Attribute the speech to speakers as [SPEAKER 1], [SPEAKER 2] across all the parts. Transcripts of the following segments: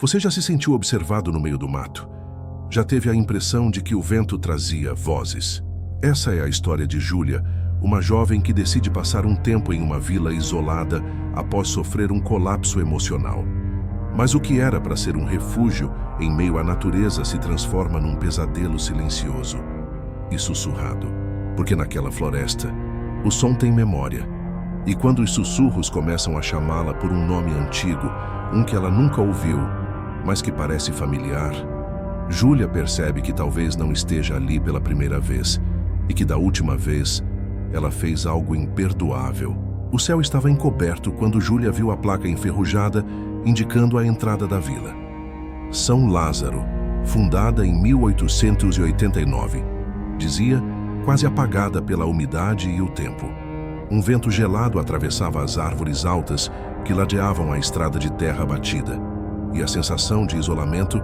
[SPEAKER 1] Você já se sentiu observado no meio do mato? Já teve a impressão de que o vento trazia vozes? Essa é a história de Júlia, uma jovem que decide passar um tempo em uma vila isolada após sofrer um colapso emocional. Mas o que era para ser um refúgio em meio à natureza se transforma num pesadelo silencioso e sussurrado. Porque naquela floresta, o som tem memória. E quando os sussurros começam a chamá-la por um nome antigo, um que ela nunca ouviu, mas que parece familiar, Júlia percebe que talvez não esteja ali pela primeira vez e que da última vez ela fez algo imperdoável. O céu estava encoberto quando Júlia viu a placa enferrujada indicando a entrada da vila. São Lázaro, fundada em 1889, dizia, quase apagada pela umidade e o tempo. Um vento gelado atravessava as árvores altas que ladeavam a estrada de terra batida, e a sensação de isolamento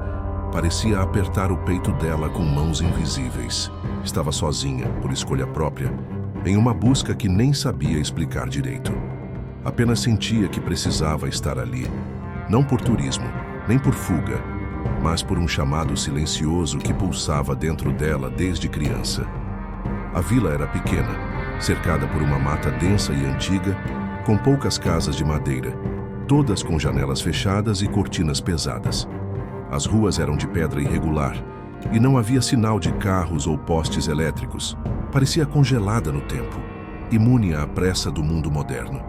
[SPEAKER 1] parecia apertar o peito dela com mãos invisíveis. Estava sozinha, por escolha própria, em uma busca que nem sabia explicar direito. Apenas sentia que precisava estar ali, não por turismo, nem por fuga, mas por um chamado silencioso que pulsava dentro dela desde criança. A vila era pequena, cercada por uma mata densa e antiga, com poucas casas de madeira, todas com janelas fechadas e cortinas pesadas. As ruas eram de pedra irregular e não havia sinal de carros ou postes elétricos. Parecia congelada no tempo, imune à pressa do mundo moderno.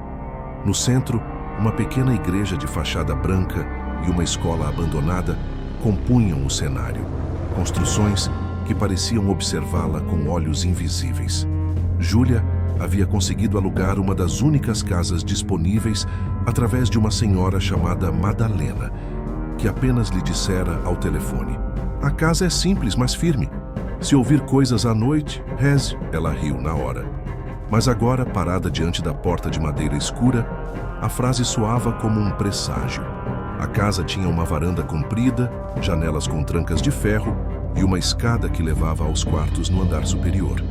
[SPEAKER 1] No centro, uma pequena igreja de fachada branca e uma escola abandonada compunham o cenário, construções que pareciam observá-la com olhos invisíveis. Júlia havia conseguido alugar uma das únicas casas disponíveis através de uma senhora chamada Madalena, que apenas lhe dissera ao telefone: "A casa é simples, mas firme. Se ouvir coisas à noite, reze." Ela riu na hora. Mas agora, parada diante da porta de madeira escura, a frase soava como um presságio. A casa tinha uma varanda comprida, janelas com trancas de ferro e uma escada que levava aos quartos no andar superior.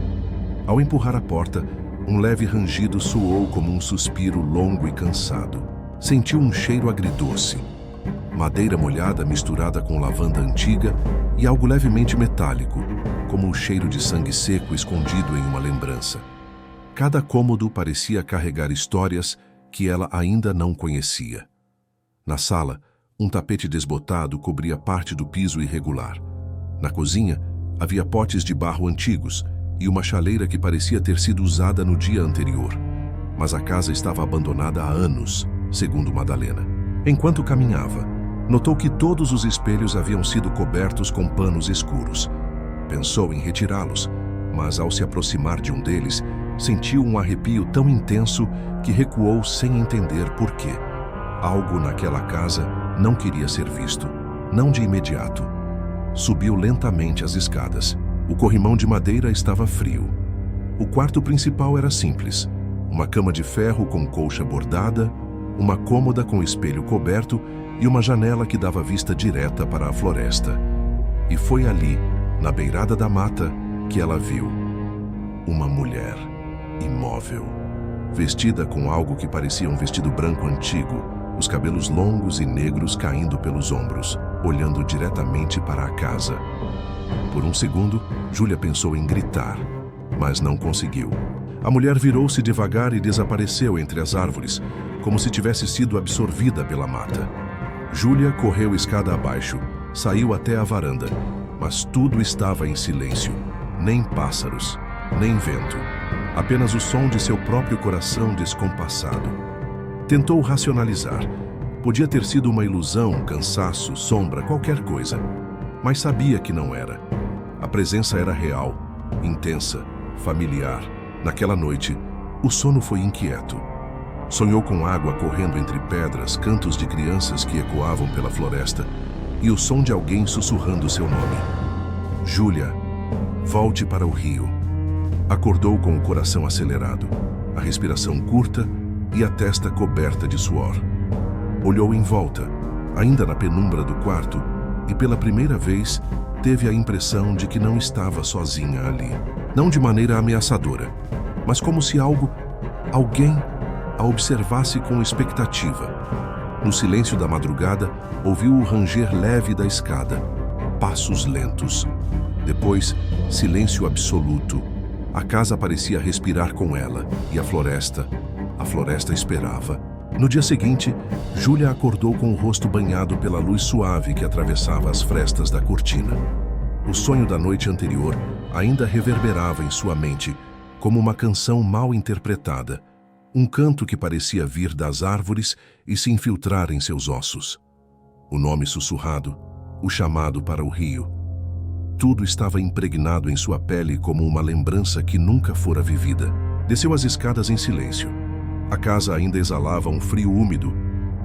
[SPEAKER 1] Ao empurrar a porta, um leve rangido soou como um suspiro longo e cansado. Sentiu um cheiro agridoce. Madeira molhada misturada com lavanda antiga e algo levemente metálico, como o cheiro de sangue seco escondido em uma lembrança. Cada cômodo parecia carregar histórias que ela ainda não conhecia. Na sala, um tapete desbotado cobria parte do piso irregular. Na cozinha, havia potes de barro antigos e uma chaleira que parecia ter sido usada no dia anterior. Mas a casa estava abandonada há anos, segundo Madalena. Enquanto caminhava, notou que todos os espelhos haviam sido cobertos com panos escuros. Pensou em retirá-los, mas ao se aproximar de um deles, sentiu um arrepio tão intenso que recuou sem entender por quê. Algo naquela casa não queria ser visto, não de imediato. Subiu lentamente as escadas. O corrimão de madeira estava frio. O quarto principal era simples: uma cama de ferro com colcha bordada, uma cômoda com espelho coberto e uma janela que dava vista direta para a floresta. E foi ali, na beirada da mata, que ela viu uma mulher imóvel, vestida com algo que parecia um vestido branco antigo, os cabelos longos e negros caindo pelos ombros, olhando diretamente para a casa. Por um segundo, Júlia pensou em gritar, mas não conseguiu. A mulher virou-se devagar e desapareceu entre as árvores, como se tivesse sido absorvida pela mata. Júlia correu escada abaixo, saiu até a varanda, mas tudo estava em silêncio. Nem pássaros, nem vento. Apenas o som de seu próprio coração descompassado. Tentou racionalizar. Podia ter sido uma ilusão, cansaço, sombra, qualquer coisa. Mas sabia que não era. A presença era real, intensa, familiar. Naquela noite, o sono foi inquieto. Sonhou com água correndo entre pedras, cantos de crianças que ecoavam pela floresta e o som de alguém sussurrando seu nome. Júlia, volte para o rio. Acordou com o coração acelerado, a respiração curta e a testa coberta de suor. Olhou em volta, ainda na penumbra do quarto, e pela primeira vez teve a impressão de que não estava sozinha ali. Não de maneira ameaçadora, mas como se alguém a observasse com expectativa. No silêncio da madrugada, ouviu o ranger leve da escada. Passos lentos. Depois, silêncio absoluto. A casa parecia respirar com ela, e a floresta esperava. No dia seguinte, Júlia acordou com o rosto banhado pela luz suave que atravessava as frestas da cortina. O sonho da noite anterior ainda reverberava em sua mente, como uma canção mal interpretada, um canto que parecia vir das árvores e se infiltrar em seus ossos. O nome sussurrado, o chamado para o rio. Tudo estava impregnado em sua pele como uma lembrança que nunca fora vivida. Desceu as escadas em silêncio. A casa ainda exalava um frio úmido,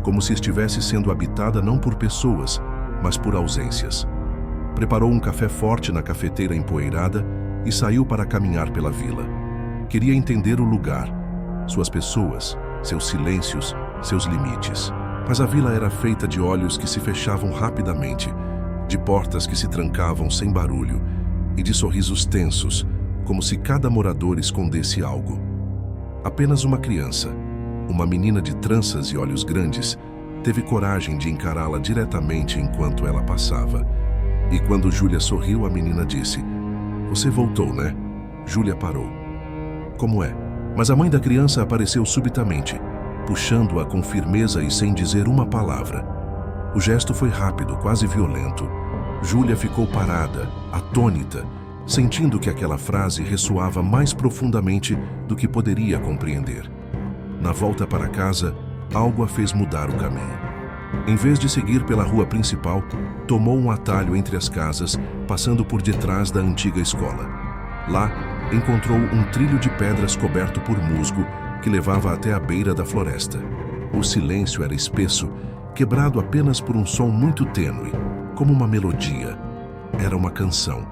[SPEAKER 1] como se estivesse sendo habitada não por pessoas, mas por ausências. Preparou um café forte na cafeteira empoeirada e saiu para caminhar pela vila. Queria entender o lugar, suas pessoas, seus silêncios, seus limites. Mas a vila era feita de olhos que se fechavam rapidamente, de portas que se trancavam sem barulho e de sorrisos tensos, como se cada morador escondesse algo. Apenas uma criança, uma menina de tranças e olhos grandes, teve coragem de encará-la diretamente enquanto ela passava. E quando Júlia sorriu, a menina disse: "Você voltou, né?" Júlia parou. "Como é?" Mas a mãe da criança apareceu subitamente, puxando-a com firmeza e sem dizer uma palavra. O gesto foi rápido, quase violento. Júlia ficou parada, atônita, sentindo que aquela frase ressoava mais profundamente do que poderia compreender. Na volta para casa, algo a fez mudar o caminho. Em vez de seguir pela rua principal, tomou um atalho entre as casas, passando por detrás da antiga escola. Lá, encontrou um trilho de pedras coberto por musgo que levava até a beira da floresta. O silêncio era espesso, quebrado apenas por um som muito tênue, como uma melodia. Era uma canção.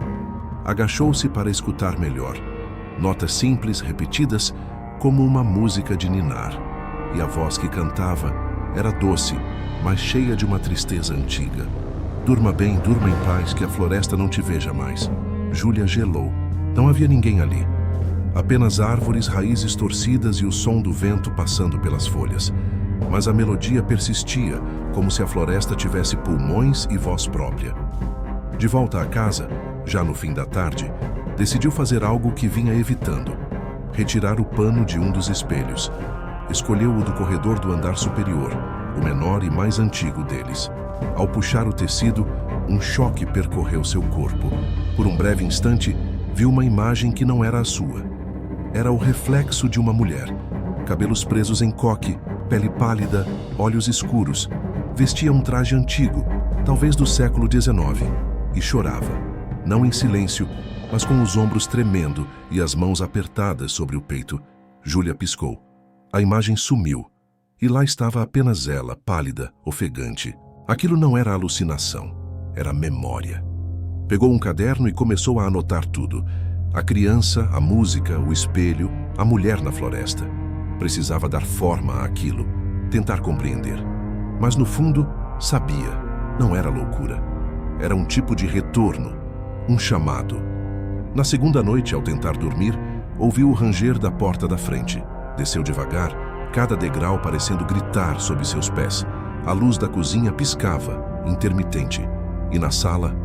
[SPEAKER 1] Agachou-se para escutar melhor. Notas simples, repetidas, como uma música de ninar. E a voz que cantava era doce, mas cheia de uma tristeza antiga. "Durma bem, durma em paz, que a floresta não te veja mais." Júlia gelou. Não havia ninguém ali. Apenas árvores, raízes torcidas e o som do vento passando pelas folhas. Mas a melodia persistia, como se a floresta tivesse pulmões e voz própria. De volta à casa, já no fim da tarde, decidiu fazer algo que vinha evitando: retirar o pano de um dos espelhos. Escolheu o do corredor do andar superior, o menor e mais antigo deles. Ao puxar o tecido, um choque percorreu seu corpo. Por um breve instante, viu uma imagem que não era a sua. Era o reflexo de uma mulher. Cabelos presos em coque, pele pálida, olhos escuros. Vestia um traje antigo, talvez do século XIX, e chorava. Não em silêncio, mas com os ombros tremendo e as mãos apertadas sobre o peito. Júlia piscou. A imagem sumiu, e lá estava apenas ela, pálida, ofegante. Aquilo não era alucinação, era memória. Pegou um caderno e começou a anotar tudo. A criança, a música, o espelho, a mulher na floresta. Precisava dar forma àquilo, tentar compreender. Mas no fundo, sabia, não era loucura. Era um tipo de retorno, um chamado. Na segunda noite, ao tentar dormir, ouviu o ranger da porta da frente. Desceu devagar, cada degrau parecendo gritar sob seus pés. A luz da cozinha piscava, intermitente. E na sala,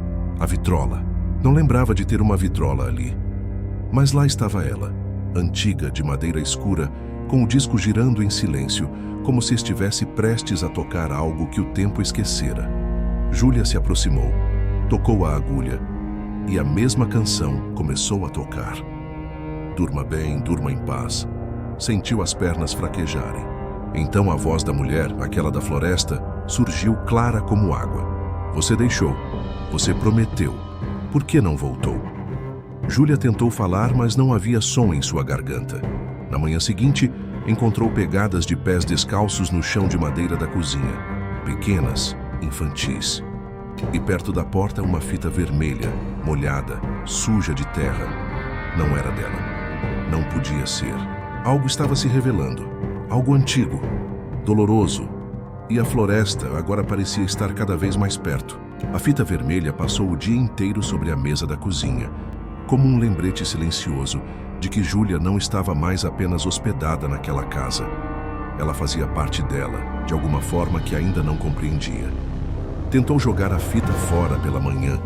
[SPEAKER 1] a vitrola. Não lembrava de ter uma vitrola ali. Mas lá estava ela, antiga, de madeira escura, com o disco girando em silêncio, como se estivesse prestes a tocar algo que o tempo esquecera. Júlia se aproximou, tocou a agulha, e a mesma canção começou a tocar. Durma bem, durma em paz. Sentiu as pernas fraquejarem. Então a voz da mulher, aquela da floresta, surgiu clara como água. Você deixou. Você prometeu. Por que não voltou? Júlia tentou falar, mas não havia som em sua garganta. Na manhã seguinte, encontrou pegadas de pés descalços no chão de madeira da cozinha. Pequenas, infantis. E perto da porta uma fita vermelha, molhada, suja de terra. Não era dela. Não podia ser. Algo estava se revelando. Algo antigo, doloroso. E a floresta agora parecia estar cada vez mais perto. A fita vermelha passou o dia inteiro sobre a mesa da cozinha, como um lembrete silencioso de que Júlia não estava mais apenas hospedada naquela casa. Ela fazia parte dela, de alguma forma que ainda não compreendia. Tentou jogar a fita fora pela manhã,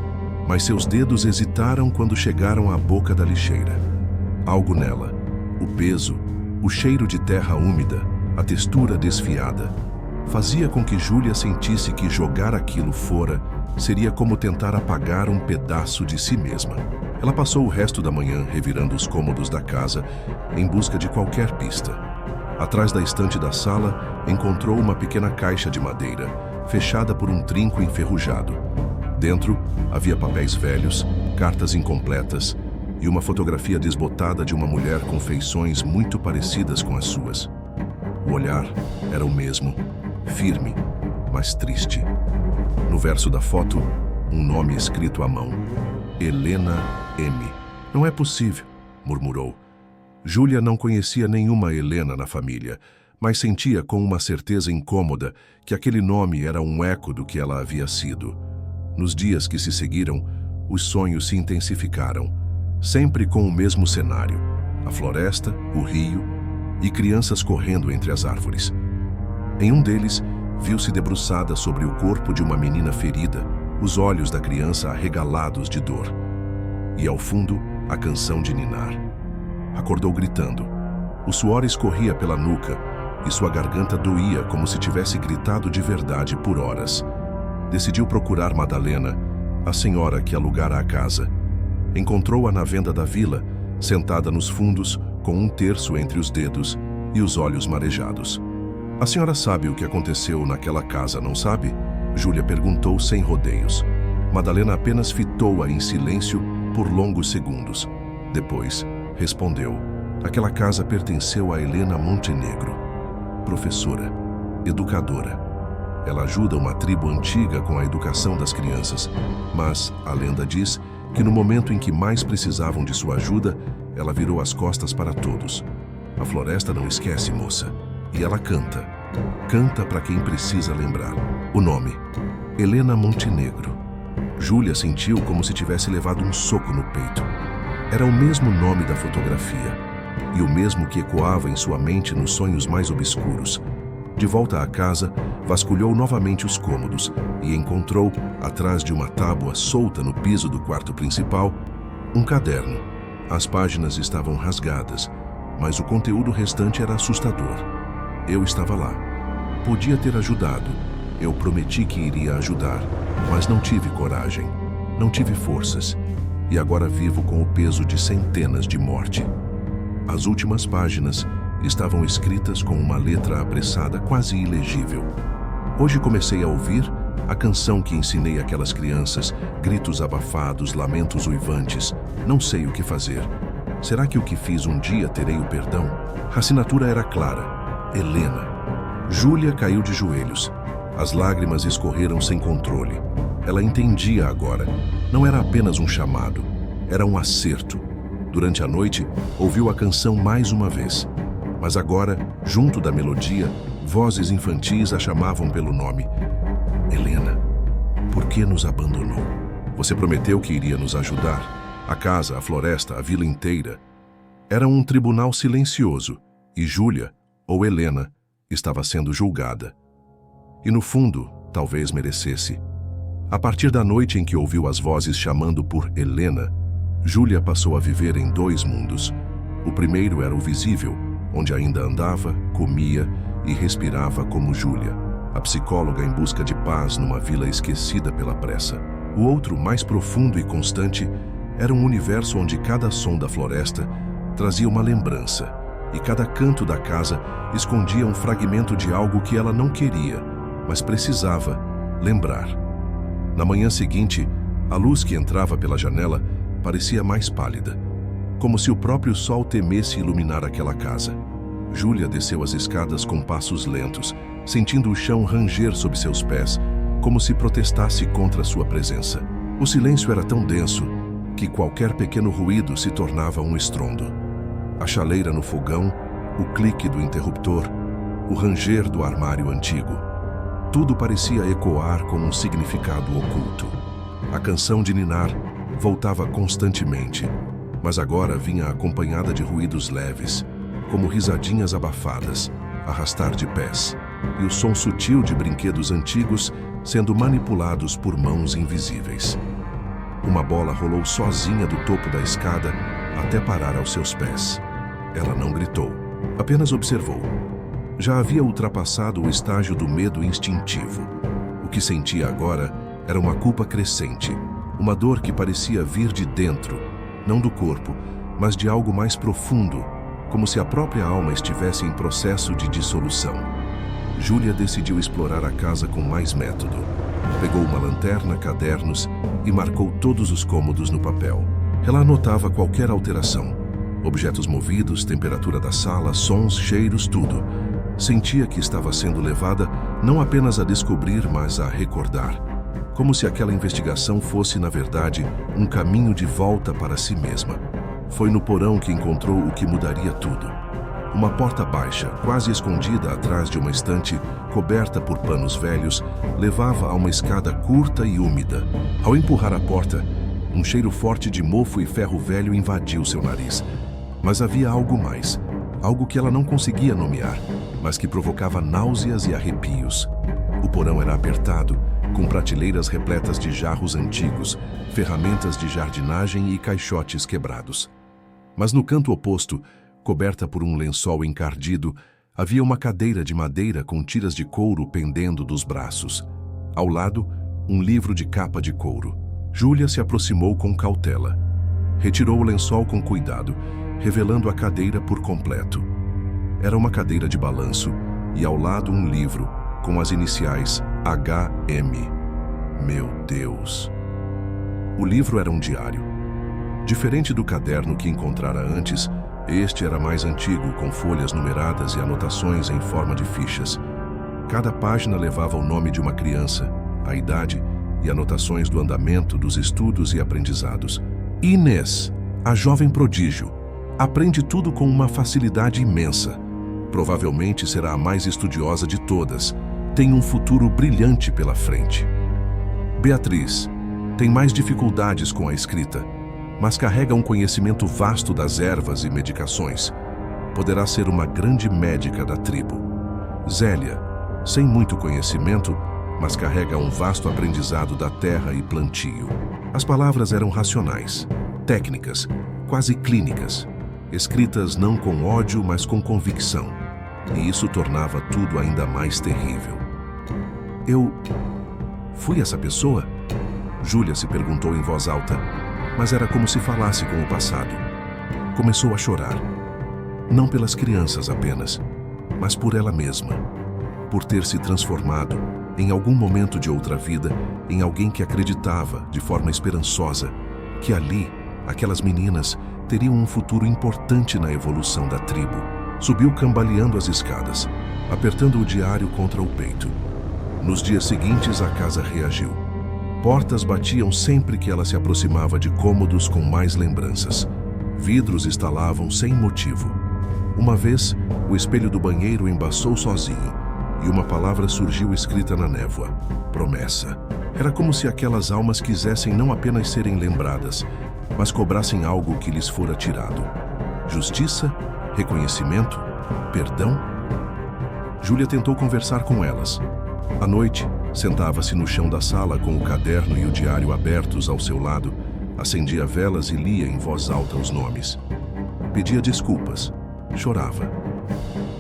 [SPEAKER 1] mas seus dedos hesitaram quando chegaram à boca da lixeira. Algo nela, o peso, o cheiro de terra úmida, a textura desfiada, fazia com que Júlia sentisse que jogar aquilo fora seria como tentar apagar um pedaço de si mesma. Ela passou o resto da manhã revirando os cômodos da casa em busca de qualquer pista. Atrás da estante da sala, encontrou uma pequena caixa de madeira, fechada por um trinco enferrujado. Dentro, havia papéis velhos, cartas incompletas e uma fotografia desbotada de uma mulher com feições muito parecidas com as suas. O olhar era o mesmo, firme, mas triste. No verso da foto, um nome escrito à mão: Helena M. Não é possível, murmurou. Júlia não conhecia nenhuma Helena na família, mas sentia com uma certeza incômoda que aquele nome era um eco do que ela havia sido. Nos dias que se seguiram, os sonhos se intensificaram, sempre com o mesmo cenário: a floresta, o rio e crianças correndo entre as árvores. Em um deles, viu-se debruçada sobre o corpo de uma menina ferida, os olhos da criança arregalados de dor. E ao fundo, a canção de ninar. Acordou gritando. O suor escorria pela nuca e sua garganta doía como se tivesse gritado de verdade por horas. Decidiu procurar Madalena, a senhora que alugara a casa. Encontrou-a na venda da vila, sentada nos fundos, com um terço entre os dedos e os olhos marejados. A senhora sabe o que aconteceu naquela casa, não sabe? Júlia perguntou sem rodeios. Madalena apenas fitou-a em silêncio por longos segundos. Depois, respondeu: aquela casa pertenceu a Helena Montenegro, professora, educadora. Ela ajuda uma tribo antiga com a educação das crianças, mas a lenda diz que no momento em que mais precisavam de sua ajuda, ela virou as costas para todos. A floresta não esquece, moça. E ela canta. Canta para quem precisa lembrar. O nome: Helena Montenegro. Júlia sentiu como se tivesse levado um soco no peito. Era o mesmo nome da fotografia, e o mesmo que ecoava em sua mente nos sonhos mais obscuros. De volta à casa, vasculhou novamente os cômodos e encontrou, atrás de uma tábua solta no piso do quarto principal, um caderno. As páginas estavam rasgadas, mas o conteúdo restante era assustador. Eu estava lá. Podia ter ajudado. Eu prometi que iria ajudar, mas não tive coragem. Não tive forças. E agora vivo com o peso de centenas de morte. As últimas páginas estavam escritas com uma letra apressada quase ilegível. Hoje comecei a ouvir a canção que ensinei àquelas crianças, gritos abafados, lamentos uivantes. Não sei o que fazer. Será que o que fiz um dia terei o perdão? A assinatura era clara: Helena. Júlia caiu de joelhos. As lágrimas escorreram sem controle. Ela entendia agora. Não era apenas um chamado, era um acerto. Durante a noite, ouviu a canção mais uma vez. Mas agora, junto da melodia, vozes infantis a chamavam pelo nome. Helena, por que nos abandonou? Você prometeu que iria nos ajudar. A casa, a floresta, a vila inteira. Era um tribunal silencioso, e Júlia, ou Helena, estava sendo julgada. E no fundo, talvez merecesse. A partir da noite em que ouviu as vozes chamando por Helena, Júlia passou a viver em dois mundos. O primeiro era o visível, onde ainda andava, comia e respirava como Júlia, a psicóloga em busca de paz numa vila esquecida pela pressa. O outro, mais profundo e constante, era um universo onde cada som da floresta trazia uma lembrança, e cada canto da casa escondia um fragmento de algo que ela não queria, mas precisava lembrar. Na manhã seguinte, a luz que entrava pela janela parecia mais pálida, como se o próprio sol temesse iluminar aquela casa. Júlia desceu as escadas com passos lentos, sentindo o chão ranger sob seus pés, como se protestasse contra sua presença. O silêncio era tão denso que qualquer pequeno ruído se tornava um estrondo. A chaleira no fogão, o clique do interruptor, o ranger do armário antigo. Tudo parecia ecoar com um significado oculto. A canção de ninar voltava constantemente, mas agora vinha acompanhada de ruídos leves, como risadinhas abafadas, arrastar de pés, e o som sutil de brinquedos antigos sendo manipulados por mãos invisíveis. Uma bola rolou sozinha do topo da escada até parar aos seus pés. Ela não gritou, apenas observou. Já havia ultrapassado o estágio do medo instintivo. O que sentia agora era uma culpa crescente, uma dor que parecia vir de dentro, não do corpo, mas de algo mais profundo, como se a própria alma estivesse em processo de dissolução. Júlia decidiu explorar a casa com mais método. Pegou uma lanterna, cadernos e marcou todos os cômodos no papel. Ela anotava qualquer alteração. Objetos movidos, temperatura da sala, sons, cheiros, tudo. Sentia que estava sendo levada não apenas a descobrir, mas a recordar. Como se aquela investigação fosse, na verdade, um caminho de volta para si mesma. Foi no porão que encontrou o que mudaria tudo. Uma porta baixa, quase escondida atrás de uma estante, coberta por panos velhos, levava a uma escada curta e úmida. Ao empurrar a porta, um cheiro forte de mofo e ferro velho invadiu seu nariz. Mas havia algo mais, algo que ela não conseguia nomear, mas que provocava náuseas e arrepios. O porão era apertado, com prateleiras repletas de jarros antigos, ferramentas de jardinagem e caixotes quebrados. Mas no canto oposto, coberta por um lençol encardido, havia uma cadeira de madeira com tiras de couro pendendo dos braços. Ao lado, um livro de capa de couro. Júlia se aproximou com cautela. Retirou o lençol com cuidado, revelando a cadeira por completo. Era uma cadeira de balanço e ao lado um livro com as iniciais HM. Meu Deus! O livro era um diário. Diferente do caderno que encontrara antes, este era mais antigo, com folhas numeradas e anotações em forma de fichas. Cada página levava o nome de uma criança, a idade e anotações do andamento, dos estudos e aprendizados. Inês, a jovem prodígio, aprende tudo com uma facilidade imensa. Provavelmente será a mais estudiosa de todas. Tem um futuro brilhante pela frente. Beatriz tem mais dificuldades com a escrita, mas carrega um conhecimento vasto das ervas e medicações. Poderá ser uma grande médica da tribo. Zélia, sem muito conhecimento, mas carrega um vasto aprendizado da terra e plantio. As palavras eram racionais, técnicas, quase clínicas, escritas não com ódio, mas com convicção. E isso tornava tudo ainda mais terrível. Eu fui essa pessoa? Júlia se perguntou em voz alta, mas era como se falasse com o passado. Começou a chorar. Não pelas crianças apenas, mas por ela mesma. Por ter se transformado, em algum momento de outra vida, em alguém que acreditava, de forma esperançosa, que ali, aquelas meninas, teriam um futuro importante na evolução da tribo. Subiu cambaleando as escadas, apertando o diário contra o peito. Nos dias seguintes, a casa reagiu. Portas batiam sempre que ela se aproximava de cômodos com mais lembranças. Vidros estalavam sem motivo. Uma vez, o espelho do banheiro embaçou sozinho e uma palavra surgiu escrita na névoa: promessa. Era como se aquelas almas quisessem não apenas serem lembradas, mas cobrassem algo que lhes fora tirado. Justiça? Reconhecimento? Perdão? Júlia tentou conversar com elas. À noite, sentava-se no chão da sala com o caderno e o diário abertos ao seu lado, acendia velas e lia em voz alta os nomes. Pedia desculpas, chorava.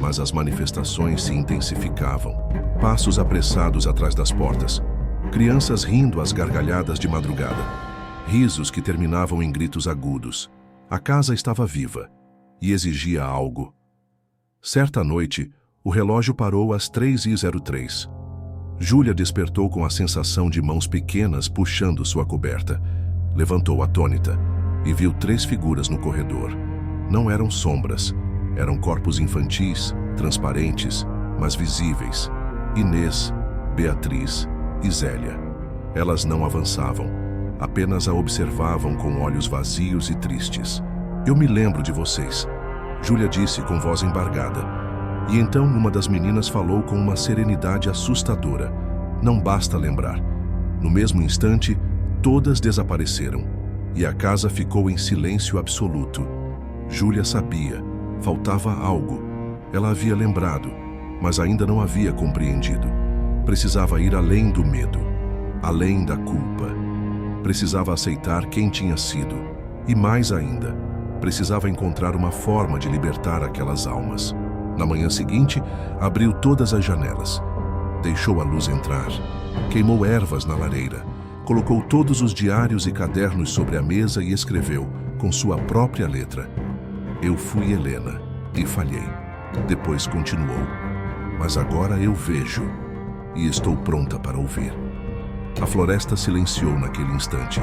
[SPEAKER 1] Mas as manifestações se intensificavam. Passos apressados atrás das portas. Crianças rindo às gargalhadas de madrugada. Risos que terminavam em gritos agudos. A casa estava viva e exigia algo. Certa noite, o relógio parou às 3h03. Júlia despertou com a sensação de mãos pequenas puxando sua coberta. Levantou atônita e viu 3 figuras no corredor. Não eram sombras, eram corpos infantis, transparentes, mas visíveis. Inês, Beatriz e Zélia. Elas não avançavam, apenas a observavam com olhos vazios e tristes. Eu me lembro de vocês, Júlia disse com voz embargada. E então uma das meninas falou com uma serenidade assustadora. Não basta lembrar. No mesmo instante, todas desapareceram e a casa ficou em silêncio absoluto. Júlia sabia, faltava algo. Ela havia lembrado, mas ainda não havia compreendido. Precisava ir além do medo, além da culpa. Precisava aceitar quem tinha sido e, mais ainda, precisava encontrar uma forma de libertar aquelas almas. Na manhã seguinte, abriu todas as janelas. Deixou a luz entrar. Queimou ervas na lareira. Colocou todos os diários e cadernos sobre a mesa e escreveu, com sua própria letra: "Eu fui Helena e falhei." Depois continuou: "Mas agora eu vejo e estou pronta para ouvir." A floresta silenciou naquele instante,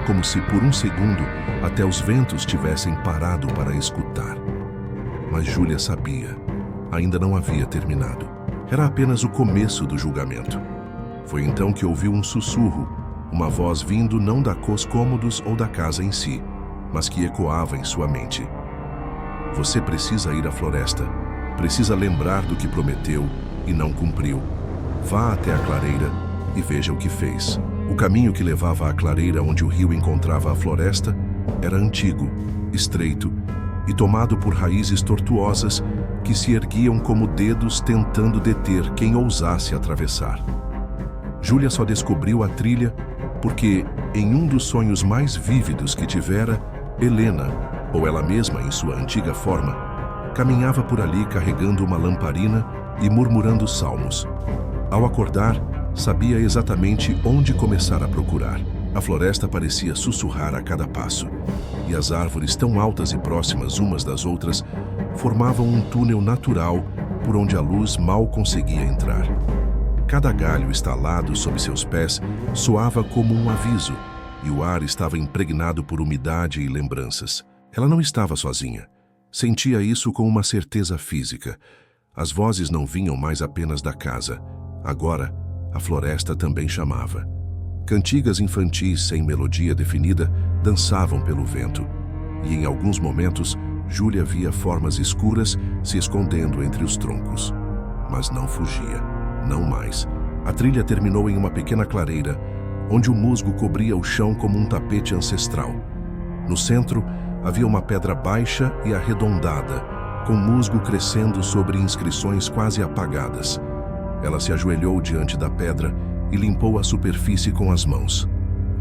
[SPEAKER 1] como se por um segundo até os ventos tivessem parado para escutar. Mas Júlia sabia. Ainda não havia terminado. Era apenas o começo do julgamento. Foi então que ouviu um sussurro, uma voz vindo não dos cômodos ou da casa em si, mas que ecoava em sua mente. "Você precisa ir à floresta. Precisa lembrar do que prometeu e não cumpriu. Vá até a clareira e veja o que fez." O caminho que levava à clareira onde o rio encontrava a floresta era antigo, estreito e tomado por raízes tortuosas que se erguiam como dedos tentando deter quem ousasse atravessar. Júlia só descobriu a trilha porque, em um dos sonhos mais vívidos que tivera, Helena, ou ela mesma em sua antiga forma, caminhava por ali carregando uma lamparina e murmurando salmos. Ao acordar, sabia exatamente onde começar a procurar. A floresta parecia sussurrar a cada passo, e as árvores, tão altas e próximas umas das outras, formavam um túnel natural por onde a luz mal conseguia entrar. Cada galho estalado sob seus pés soava como um aviso, e o ar estava impregnado por umidade e lembranças. Ela não estava sozinha. Sentia isso com uma certeza física. As vozes não vinham mais apenas da casa. Agora, a floresta também chamava. Cantigas infantis sem melodia definida dançavam pelo vento, e em alguns momentos Júlia via formas escuras se escondendo entre os troncos. Mas não fugia, não mais. A trilha terminou em uma pequena clareira, onde o musgo cobria o chão como um tapete ancestral. No centro havia uma pedra baixa e arredondada, com musgo crescendo sobre inscrições quase apagadas. Ela se ajoelhou diante da pedra e limpou a superfície com as mãos.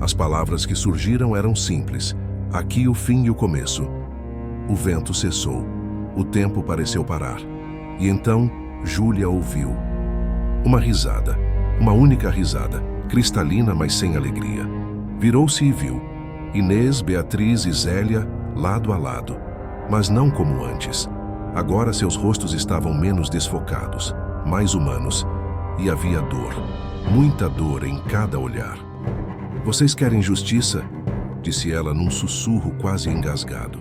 [SPEAKER 1] As palavras que surgiram eram simples: aqui o fim e o começo. O vento cessou. O tempo pareceu parar. E então, Júlia ouviu. Uma risada. Uma única risada, cristalina, mas sem alegria. Virou-se e viu Inês, Beatriz e Zélia lado a lado, mas não como antes. Agora seus rostos estavam menos desfocados, mais humanos, e havia dor. Muita dor em cada olhar. "Vocês querem justiça?" disse ela num sussurro quase engasgado.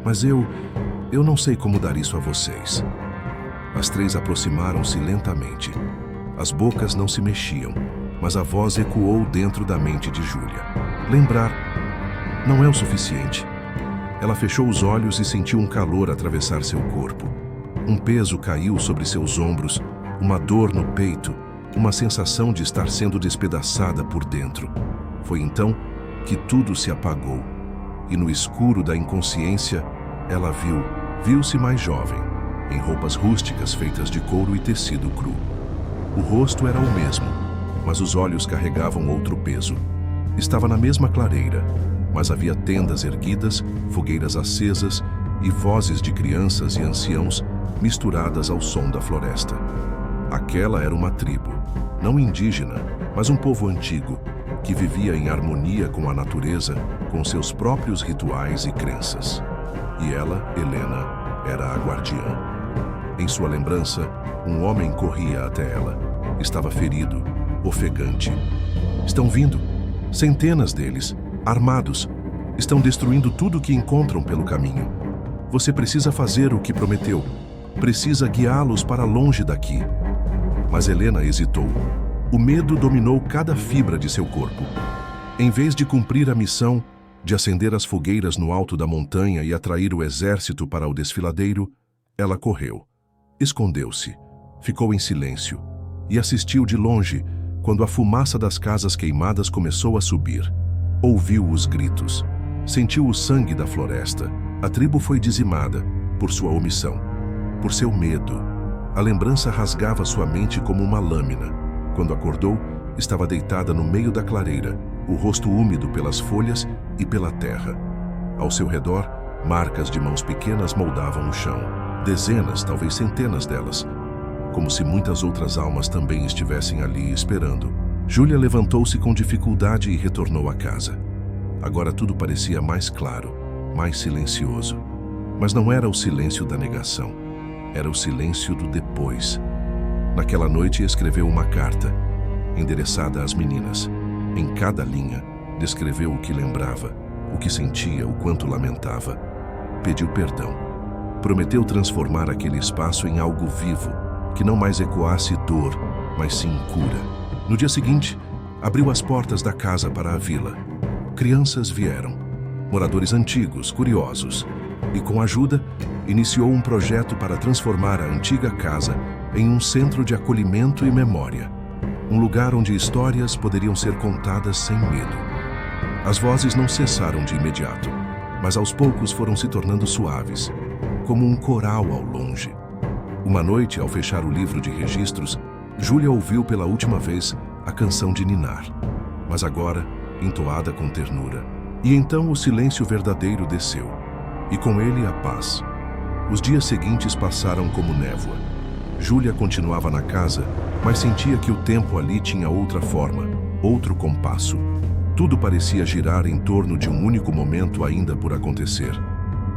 [SPEAKER 1] "Mas eu não sei como dar isso a vocês." As três aproximaram-se lentamente. As bocas não se mexiam, mas a voz ecoou dentro da mente de Júlia. Lembrar não é o suficiente. Ela fechou os olhos e sentiu um calor atravessar seu corpo. Um peso caiu sobre seus ombros, uma dor no peito, uma sensação de estar sendo despedaçada por dentro. Foi então que tudo se apagou, e no escuro da inconsciência, ela viu-se mais jovem, em roupas rústicas feitas de couro e tecido cru. O rosto era o mesmo, mas os olhos carregavam outro peso. Estava na mesma clareira, mas havia tendas erguidas, fogueiras acesas e vozes de crianças e anciãos misturadas ao som da floresta. Aquela era uma tribo, não indígena, mas um povo antigo, que vivia em harmonia com a natureza, com seus próprios rituais e crenças. E ela, Helena, era a guardiã. Em sua lembrança, um homem corria até ela. Estava ferido, ofegante. "Estão vindo. Centenas deles, armados. Estão destruindo tudo o que encontram pelo caminho. Você precisa fazer o que prometeu. Precisa guiá-los para longe daqui." Mas Helena hesitou. O medo dominou cada fibra de seu corpo. Em vez de cumprir a missão de acender as fogueiras no alto da montanha e atrair o exército para o desfiladeiro, ela correu. Escondeu-se, ficou em silêncio e assistiu de longe quando a fumaça das casas queimadas começou a subir. Ouviu os gritos, sentiu o sangue da floresta. A tribo foi dizimada por sua omissão, por seu medo. A lembrança rasgava sua mente como uma lâmina. Quando acordou, estava deitada no meio da clareira, o rosto úmido pelas folhas e pela terra. Ao seu redor, marcas de mãos pequenas moldavam o chão. Dezenas, talvez centenas delas, como se muitas outras almas também estivessem ali esperando. Júlia levantou-se com dificuldade e retornou à casa. Agora tudo parecia mais claro, mais silencioso. Mas não era o silêncio da negação. Era o silêncio do depois. Naquela noite escreveu uma carta, endereçada às meninas. Em cada linha, descreveu o que lembrava, o que sentia, o quanto lamentava. Pediu perdão. Prometeu transformar aquele espaço em algo vivo, que não mais ecoasse dor, mas sim cura. No dia seguinte, abriu as portas da casa para a vila. Crianças vieram, moradores antigos, curiosos, e com ajuda, iniciou um projeto para transformar a antiga casa em um centro de acolhimento e memória. Um lugar onde histórias poderiam ser contadas sem medo. As vozes não cessaram de imediato, mas aos poucos foram se tornando suaves, como um coral ao longe. Uma noite, ao fechar o livro de registros, Júlia ouviu pela última vez a canção de ninar, mas agora entoada com ternura. E então o silêncio verdadeiro desceu, e com ele a paz. Os dias seguintes passaram como névoa. Júlia continuava na casa, mas sentia que o tempo ali tinha outra forma, outro compasso. Tudo parecia girar em torno de um único momento ainda por acontecer.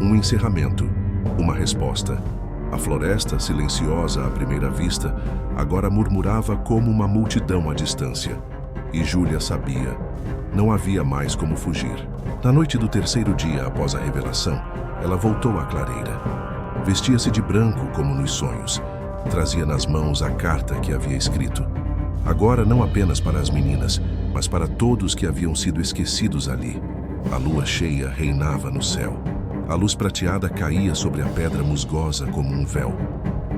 [SPEAKER 1] Um encerramento, uma resposta. A floresta, silenciosa à primeira vista, agora murmurava como uma multidão à distância. E Júlia sabia. Não havia mais como fugir. Na noite do terceiro dia após a revelação, ela voltou à clareira. Vestia-se de branco como nos sonhos. Trazia nas mãos a carta que havia escrito. Agora não apenas para as meninas, mas para todos que haviam sido esquecidos ali. A lua cheia reinava no céu. A luz prateada caía sobre a pedra musgosa como um véu.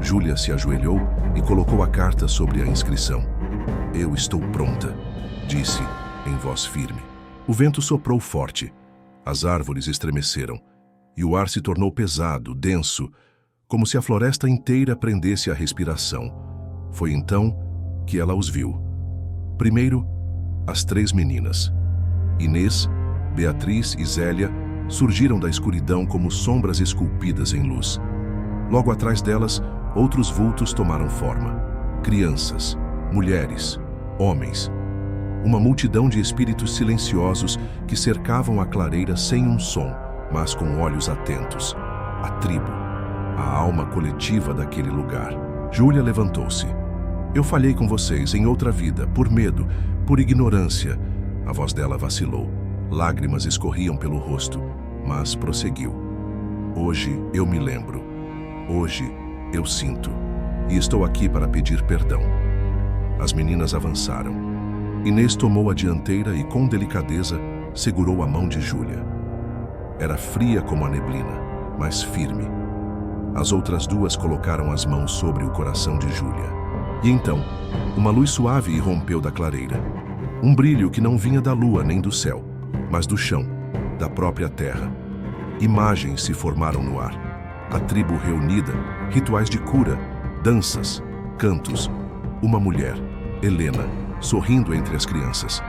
[SPEAKER 1] Júlia se ajoelhou e colocou a carta sobre a inscrição. "Eu estou pronta", disse, em voz firme. O vento soprou forte. As árvores estremeceram. E o ar se tornou pesado, denso, como se a floresta inteira prendesse a respiração. Foi então que ela os viu. Primeiro, as 3 meninas. Inês, Beatriz e Zélia surgiram da escuridão como sombras esculpidas em luz. Logo atrás delas, outros vultos tomaram forma. Crianças, mulheres, homens. Uma multidão de espíritos silenciosos que cercavam a clareira sem um som, mas com olhos atentos. A tribo, a alma coletiva daquele lugar. Júlia levantou-se. "Eu falhei com vocês em outra vida, por medo, por ignorância." A voz dela vacilou. Lágrimas escorriam pelo rosto, mas prosseguiu. "Hoje eu me lembro. Hoje eu sinto. E estou aqui para pedir perdão." As meninas avançaram. Inês tomou a dianteira e, com delicadeza, segurou a mão de Júlia. Era fria como a neblina, mas firme. As outras 2 colocaram as mãos sobre o coração de Júlia. E então, uma luz suave irrompeu da clareira. Um brilho que não vinha da lua nem do céu, mas do chão, da própria terra. Imagens se formaram no ar. A tribo reunida, rituais de cura, danças, cantos. Uma mulher, Helena, sorrindo entre as crianças.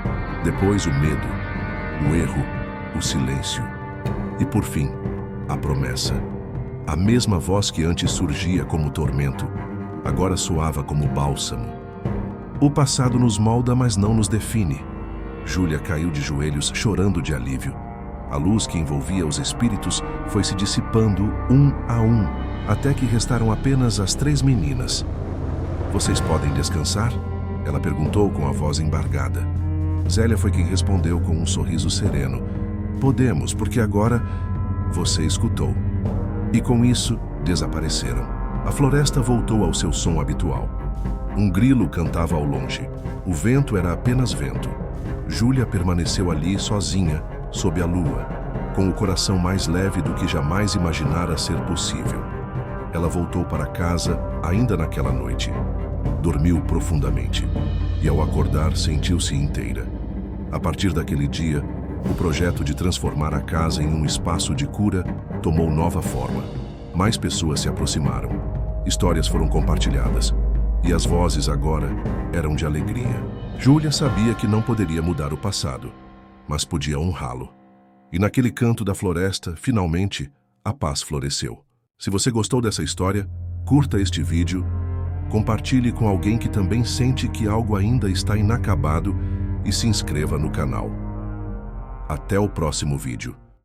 [SPEAKER 1] Depois o medo, o erro, o silêncio. E por fim, a promessa. A mesma voz que antes surgia como tormento, agora soava como bálsamo. O passado nos molda, mas não nos define. Júlia caiu de joelhos, chorando de alívio. A luz que envolvia os espíritos foi se dissipando um a um, até que restaram apenas as 3 meninas. "Vocês podem descansar?" Ela perguntou com a voz embargada. Zélia foi quem respondeu com um sorriso sereno. "Podemos, porque agora..." Você escutou. E com isso, desapareceram. A floresta voltou ao seu som habitual. Um grilo cantava ao longe. O vento era apenas vento. Júlia permaneceu ali sozinha, sob a lua, com o coração mais leve do que jamais imaginara ser possível. Ela voltou para casa ainda naquela noite. Dormiu profundamente e, ao acordar, sentiu-se inteira. A partir daquele dia, o projeto de transformar a casa em um espaço de cura tomou nova forma. Mais pessoas se aproximaram. Histórias foram compartilhadas, e as vozes agora eram de alegria. Júlia sabia que não poderia mudar o passado, mas podia honrá-lo. E naquele canto da floresta, finalmente, a paz floresceu. Se você gostou dessa história, curta este vídeo, compartilhe com alguém que também sente que algo ainda está inacabado e se inscreva no canal. Até o próximo vídeo.